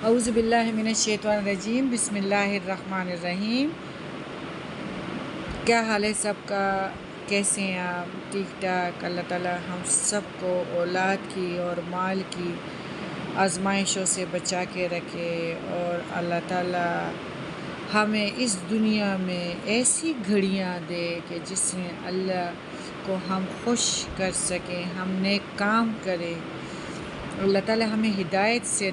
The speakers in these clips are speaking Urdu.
اعوذ باللہ من الشیطان الرجیم، بسم اللہ الرحمن الرحیم۔ کیا حال ہے سب کا؟ کیسے ہیں آپ؟ ٹھیک ٹھاک؟ اللہ تعالیٰ ہم سب کو اولاد کی اور مال کی آزمائشوں سے بچا کے رکھے، اور اللہ تعالیٰ ہمیں اس دنیا میں ایسی گھڑیاں دے کہ جس میں اللہ کو ہم خوش کر سکیں، ہم نیک کام کریں۔ اللہ تعالیٰ ہمیں ہدایت سے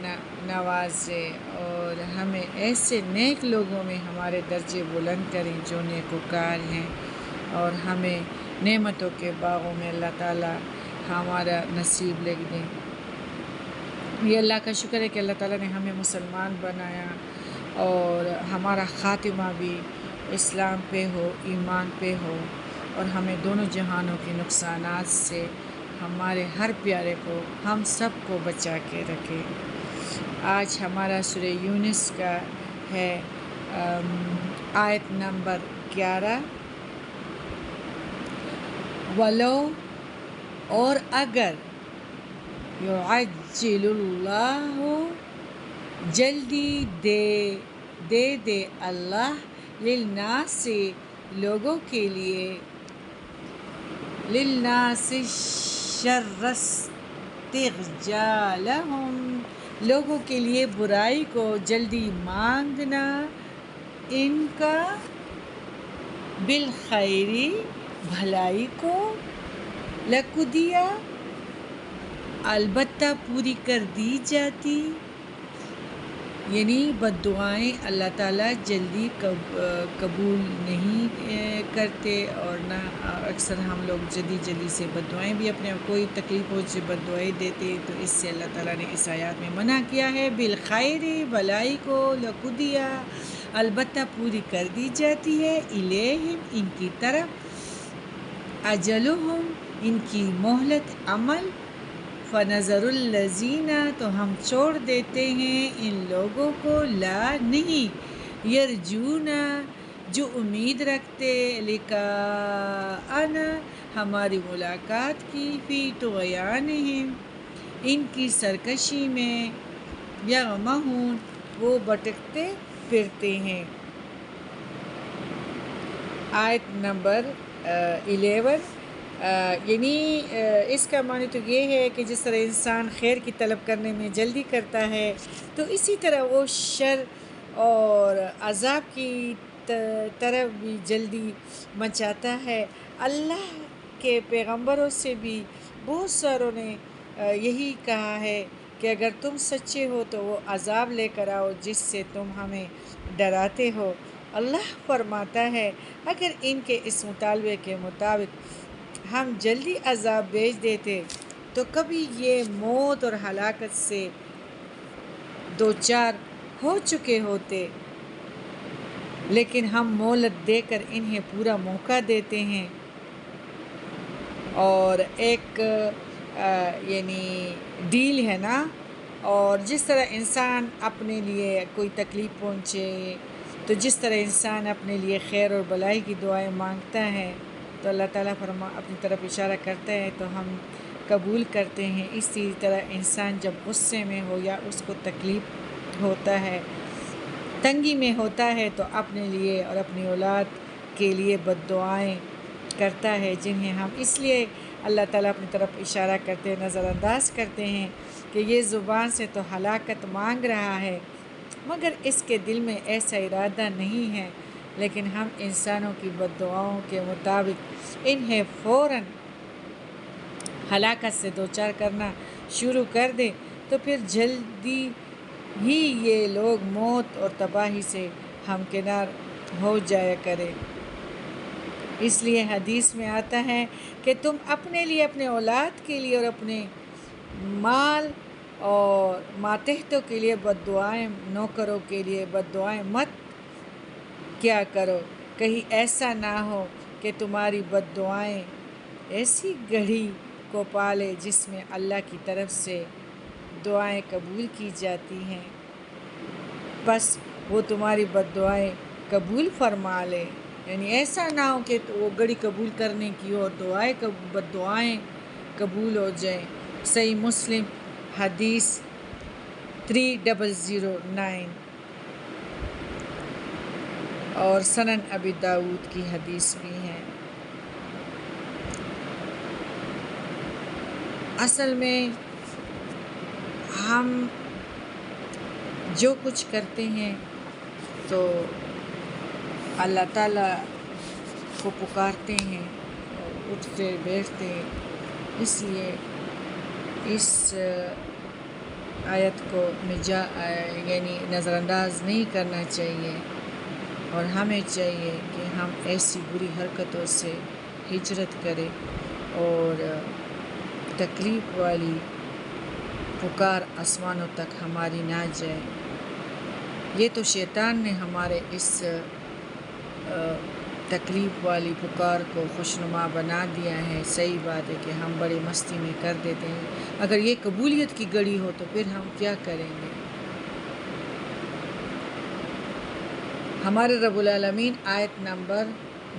نوازے اور ہمیں ایسے نیک لوگوں میں ہمارے درجے بلند کریں جو نیکوکار ہیں، اور ہمیں نعمتوں کے باغوں میں اللہ تعالیٰ ہمارا نصیب لکھ دیں۔ یہ اللہ کا شکر ہے کہ اللہ تعالیٰ نے ہمیں مسلمان بنایا اور ہمارا خاتمہ بھی اسلام پہ ہو، ایمان پہ ہو، اور ہمیں دونوں جہانوں کے نقصانات سے ہمارے ہر پیارے کو، ہم سب کو بچا کے رکھے۔ آج ہمارا سورہ یونس کا ہے آیت نمبر 11۔ وَلَوْ، اور اگر، يُعَجِّلُ اللَّهُ، جلدی دے اللہ، للناس، لوگوں کے لیے، للناس شر استعجالہم، لوگوں کے لیے برائی کو جلدی مانگنا ان کا، بالخیر، بھلائی کو، لقضی، البتہ پوری کر دی جاتی، یعنی بد دعائیں اللہ تعالیٰ جلدی قبول نہیں کرتے، اور نہ اکثر ہم لوگ جلدی سے بد دعائیں بھی اپنے کوئی تکلیف ہو سے بد دعائیں دیتے، تو اس سے اللہ تعالیٰ نے اس آیات میں منع کیا ہے۔ بالخیر، بھلائی کو، لقضی، البتہ پوری کر دی جاتی ہے، الیہم، ان کی طرف، اجلہم، ان کی مہلت عمل، فنظر الذین، تو ہم چھوڑ دیتے ہیں ان لوگوں کو، لا، نہیں، یرجون، جو امید رکھتے، لقاءنا، ہماری ملاقات کی، فی طغیانہم، ان کی سرکشی میں، یعمہون، وہ بھٹکتے پھرتے ہیں۔ آیت نمبر 11، یعنی اس کا معنی تو یہ ہے کہ جس طرح انسان خیر کی طلب کرنے میں جلدی کرتا ہے، تو اسی طرح وہ شر اور عذاب کی طرف بھی جلدی مچاتا ہے۔ اللہ کے پیغمبروں سے بھی بہت ساروں نے یہی کہا ہے کہ اگر تم سچے ہو تو وہ عذاب لے کر آؤ جس سے تم ہمیں ڈراتے ہو۔ اللہ فرماتا ہے اگر ان کے اس مطالبے کے مطابق ہم جلدی عذاب بھیج دیتے تو کبھی یہ موت اور ہلاکت سے دوچار ہو چکے ہوتے، لیکن ہم مہلت دے کر انہیں پورا موقع دیتے ہیں، اور ایک یعنی ڈیل ہے نا۔ اور جس طرح انسان اپنے لیے کوئی تکلیف پہنچے، تو جس طرح انسان اپنے لیے خیر اور بھلائی کی دعائیں مانگتا ہے تو اللہ تعالیٰ اپنی طرف اشارہ کرتا ہے تو ہم قبول کرتے ہیں۔ اسی طرح انسان جب غصے میں ہو یا اس کو تکلیف ہوتا ہے، تنگی میں ہوتا ہے، تو اپنے لیے اور اپنی اولاد کے لیے بد دعائیں کرتا ہے، جنہیں ہم اس لیے اللہ تعالیٰ اپنی طرف اشارہ کرتے ہیں، نظر انداز کرتے ہیں کہ یہ زبان سے تو ہلاکت مانگ رہا ہے مگر اس کے دل میں ایسا ارادہ نہیں ہے، لیکن ہم انسانوں کی بد دعاؤں کے مطابق انہیں فوراً ہلاکت سے دوچار کرنا شروع کر دیں تو پھر جلدی ہی یہ لوگ موت اور تباہی سے ہمکنار ہو جایا کرے۔ اس لیے حدیث میں آتا ہے کہ تم اپنے لیے، اپنے اولاد کے لیے اور اپنے مال اور ماتحتوں کے لیے بد دعائیں، نوکروں کے لیے بد دعائیں مت کیا کرو، کہیں ایسا نہ ہو کہ تمہاری بد دعائیں ایسی گھڑی کو پالے جس میں اللہ کی طرف سے دعائیں قبول کی جاتی ہیں، بس وہ تمہاری بد دعائیں قبول فرما لے۔ یعنی ایسا نہ ہو کہ وہ گھڑی قبول کرنے کی اور بد دعائیں قبول ہو جائیں۔ صحیح مسلم حدیث 3009 اور سنن ابی داؤد کی حدیث بھی ہے۔ اصل میں ہم جو کچھ کرتے ہیں تو اللہ تعالیٰ کو پکارتے ہیں اور اٹھتے بیٹھتے ہیں، اس لیے اس آیت کو یعنی نظر انداز نہیں کرنا چاہیے، اور ہمیں چاہیے کہ ہم ایسی بری حرکتوں سے ہجرت کریں اور تکلیف والی پکار آسمانوں تک ہماری نہ جائے۔ یہ تو شیطان نے ہمارے اس تکلیف والی پکار کو خوشنما بنا دیا ہے۔ صحیح بات ہے کہ ہم بڑی مستی میں کر دیتے ہیں، اگر یہ قبولیت کی گھڑی ہو تو پھر ہم کیا کریں گے؟ ہمارے رب العالمین آیت نمبر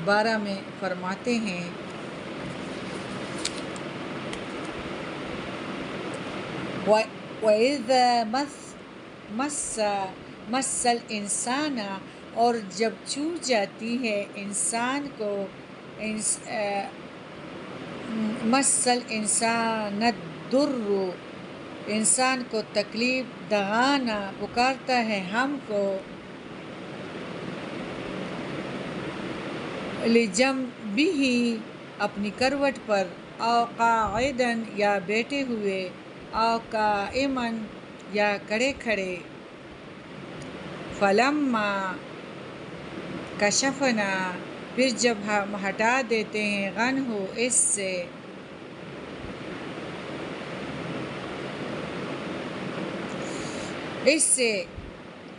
12 میں فرماتے ہیں، وَإِذَا مَسَّ الْإِنسَانَ، اور جب چھو جاتی ہے انسان کو، مَسَّ الْإِنسَانَ الضُّرُّ، انسان کو تکلیف، دعانا، پکارتا ہے ہم کو، لِجَنبِهِ، اپنی کروٹ پر، او قاعدًا، یا بیٹھے ہوئے، او قائمًا، یا کھڑے کھڑے، فَلَمَّا کَشَفْنَا، پھر جب ہم ہٹا دیتے ہیں، عنہ، اس سے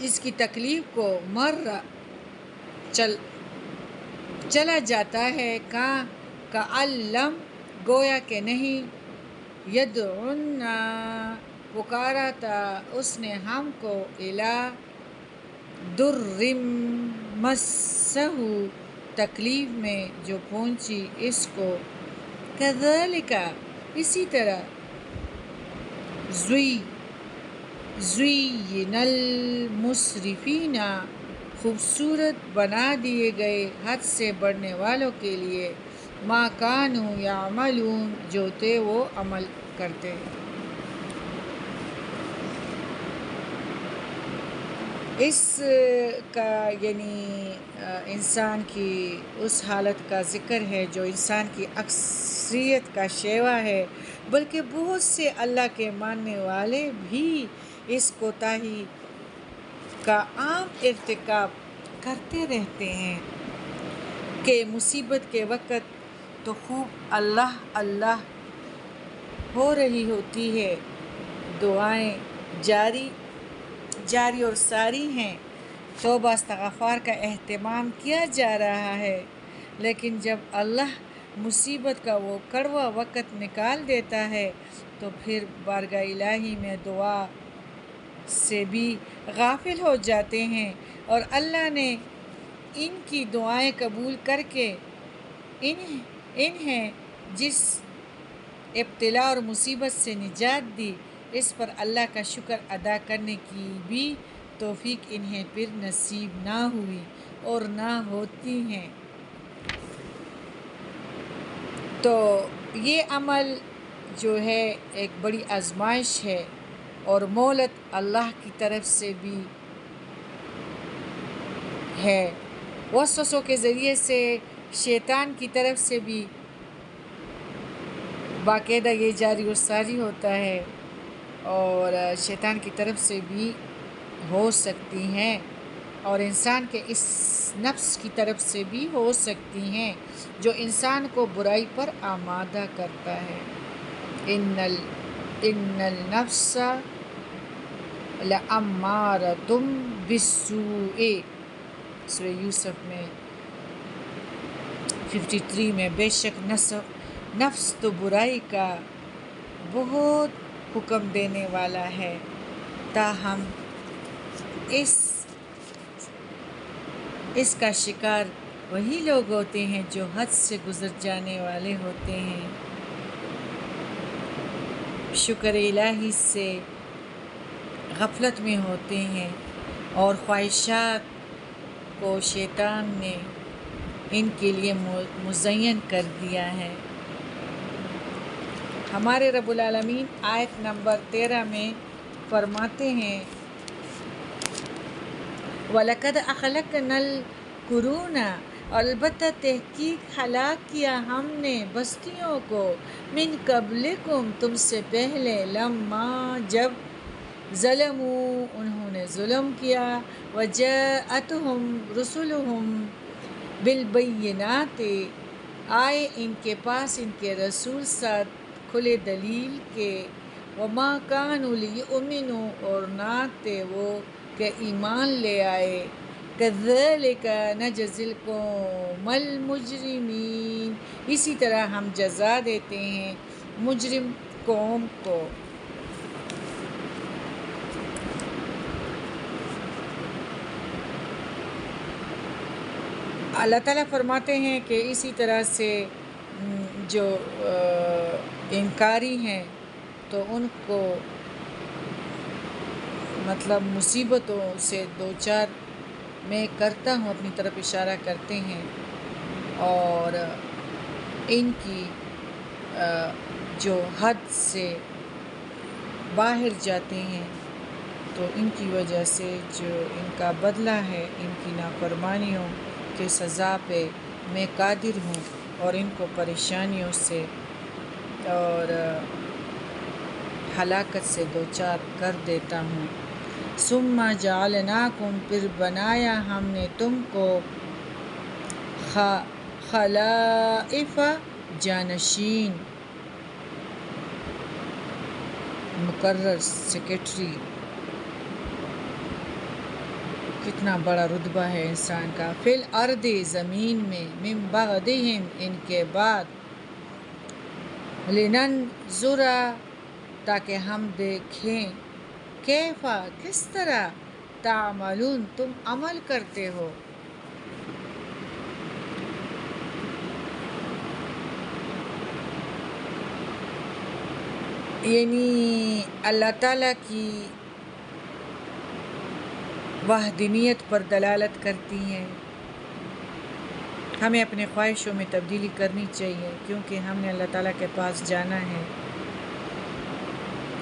اس کی تکلیف کو، مر، چلا جاتا ہے، کَأَن لَّم، گویا کہ نہیں، یدعُنا، پکارا تھا اس نے ہم کو، الی ضُرٍّ مَسَّہ، تکلیف میں جو پہنچی اس کو، کذالک، اسی طرح، زُیِّنَ لِلْمُسْرِفِینَ، خوبصورت بنا دیے گئے حد سے بڑھنے والوں کے لیے، ما کانوا یعملون، جو تھے وہ عمل کرتے۔ اس کا یعنی انسان کی اس حالت کا ذکر ہے جو انسان کی اکثریت کا شیوا ہے، بلکہ بہت سے اللہ کے ماننے والے بھی اس کوتاہی کا عام ارتکاب کرتے رہتے ہیں کہ مصیبت کے وقت تو خوب اللہ اللہ ہو رہی ہوتی ہے، دعائیں جاری اور ساری ہیں، توبہ استغفار کا اہتمام کیا جا رہا ہے، لیکن جب اللہ مصیبت کا وہ کڑوا وقت نکال دیتا ہے تو پھر بارگاہ الہی میں دعا سے بھی غافل ہو جاتے ہیں، اور اللہ نے ان کی دعائیں قبول کر کے انہیں جس ابتلا اور مصیبت سے نجات دی، اس پر اللہ کا شکر ادا کرنے کی بھی توفیق انہیں پھر نصیب نہ ہوئی اور نہ ہوتی ہے۔ تو یہ عمل جو ہے ایک بڑی آزمائش ہے، اور مہلت اللہ کی طرف سے بھی ہے، وسوسوں کے ذریعے سے، شیطان کی طرف سے بھی باقاعدہ یہ جاری و ساری ہوتا ہے، اور شیطان کی طرف سے بھی ہو سکتی ہیں، اور انسان کے اس نفس کی طرف سے بھی ہو سکتی ہیں جو انسان کو برائی پر آمادہ کرتا ہے۔ ان النفس لامارۃ بالسوء، سورہ یوسف میں 53 میں، بے شک نفس تو برائی کا بہت حکم دینے والا ہے، تاہم اس کا شکار وہی لوگ ہوتے ہیں جو حد سے گزر جانے والے ہوتے ہیں۔ شکر الہی سے غفلت میں ہوتے ہیں اور خواہشات کو شیطان نے ان کے لیے مزین کر دیا ہے۔ ہمارے رب العالمین آیت نمبر 13 میں فرماتے ہیں وَلَقَدْ أَخْلَقْنَا الْقُرُونَ، البتہ تحقیق ہلاک کیا ہم نے بستیوں کو، من قبلکم، تم سے پہلے، لما، جب، ظلموا، انہوں نے ظلم کیا، وجاءتہم رسلہم بالبینات، آئے ان کے پاس ان کے رسول ساتھ کھلے دلیل کے، وما كانوا ليؤمنوا، اور نہ تھے وہ کہ ایمان لے آئے، كذلك نجزي القوم المجرمين، اسی طرح ہم جزا دیتے ہیں مجرم قوم کو۔ اللہ تعالیٰ فرماتے ہیں کہ اسی طرح سے جو انکاری ہیں تو ان کو مطلب مصیبتوں سے دوچار میں کرتا ہوں، اپنی طرف اشارہ کرتے ہیں، اور ان کی جو حد سے باہر جاتے ہیں تو ان کی وجہ سے جو ان کا بدلہ ہے ان کی نافرمانیوں کے سزا پہ میں قادر ہوں اور ان کو پریشانیوں سے اور ہلاکت سے دوچار کر دیتا ہوں۔ ثم جعلناکم، پھر بنایا ہم نے تم کو، خلائف، جانشین، مقرر، سیکرٹری، کتنا بڑا رتبہ ہے انسان کا، فی الارض، زمین میں، من بعدہم، ان کے بعد، لننظر، تاکہ ہم دیکھیں، کیف، کس طرح، تعملون، تم عمل کرتے ہو۔ یعنی اللہ تعالیٰ کی وحدانیت پر دلالت کرتی ہیں۔ ہمیں اپنے خواہشوں میں تبدیلی کرنی چاہیے کیونکہ ہم نے اللہ تعالیٰ کے پاس جانا ہے،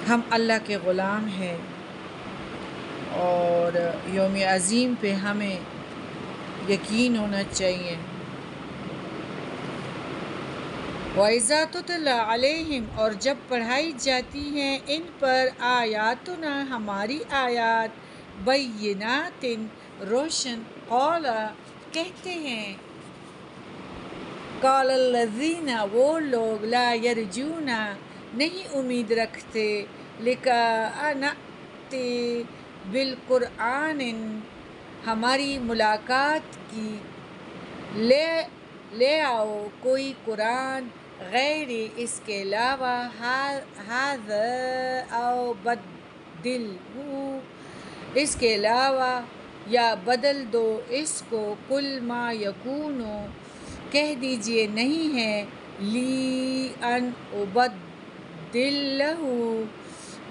ہم اللہ کے غلام ہیں، اور یوم عظیم پہ ہمیں یقین ہونا چاہیے۔ وَإِذَا تُتْلَى عَلَيْهِمْ، اور جب پڑھائی جاتی ہیں ان پر، آیاتنا، ہماری آیات، بینات، روشن، قال، کہتے ہیں، قال الذین، وہ لوگ، لا یرجون، نہیں امید رکھتے، لقاء نأتی بالقرآن، ہماری ملاقات کی، لے آؤ کوئی قرآن غیر اس کے علاوہ، ھذا او بدلہ، اس کے علاوہ، یا بدل دو اس کو، قل ما یکون، کہہ دیجئے نہیں ہے، لی ان ابدلہ،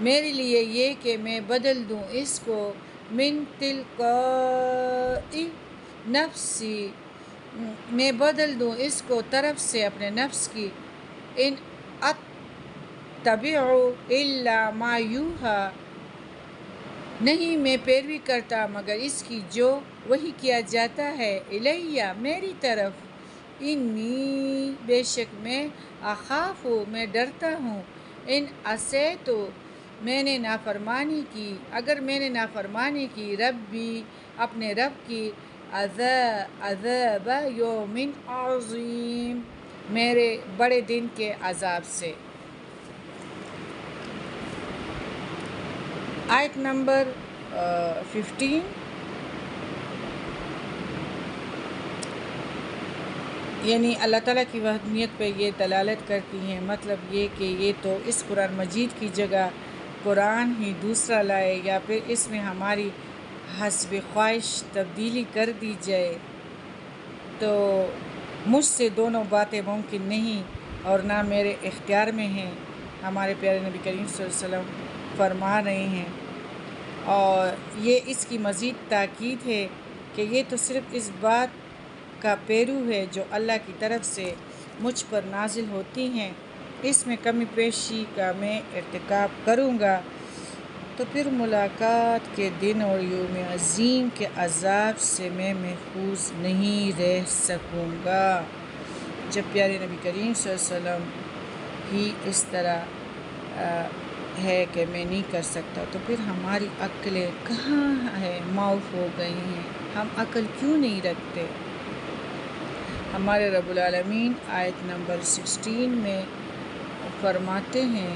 میرے لیے یہ کہ میں بدل دوں اس کو، من تلقاء نفسی، میں بدل دوں اس کو طرف سے اپنے نفس کی، ان اتبع الا ما یوحی، نہیں میں پیروی کرتا مگر اس کی جو وحی کیا جاتا ہے، الیہ، میری طرف، انی، بے شک میں، اخاف، میں ڈرتا ہوں، ان عصیت، میں نے نافرمانی کی، اگر میں نے نافرمانی کی، ربی، اپنے رب کی، عذاب یوم عظیم، میرے بڑے دن کے عذاب سے۔ آیت نمبر 15، یعنی اللہ تعالیٰ کی وحدانیت پہ یہ دلالت کرتی ہیں، مطلب یہ کہ یہ تو اس قرآن مجید کی جگہ قرآن ہی دوسرا لائے، یا پھر اس میں ہماری حسب خواہش تبدیلی کر دی جائے، تو مجھ سے دونوں باتیں ممکن نہیں اور نہ میرے اختیار میں ہیں۔ ہمارے پیارے نبی کریم صلی اللہ علیہ وسلم فرما رہے ہیں اور یہ اس کی مزید تاکید ہے کہ یہ تو صرف اس بات کا پیرو ہے جو اللہ کی طرف سے مجھ پر نازل ہوتی ہیں، اس میں کمی بیشی کا میں ارتکاب کروں گا تو پھر ملاقات کے دن اور یوم عظیم کے عذاب سے میں محفوظ نہیں رہ سکوں گا۔ جب پیارے نبی کریم صلی اللہ علیہ وسلم ہی اس طرح ہے کہ میں نہیں کر سکتا تو پھر ہماری عقلیں کہاں ہے، معاف ہو گئی ہیں، ہم عقل کیوں نہیں رکھتے؟ ہمارے رب العالمین آیت نمبر 16 میں فرماتے ہیں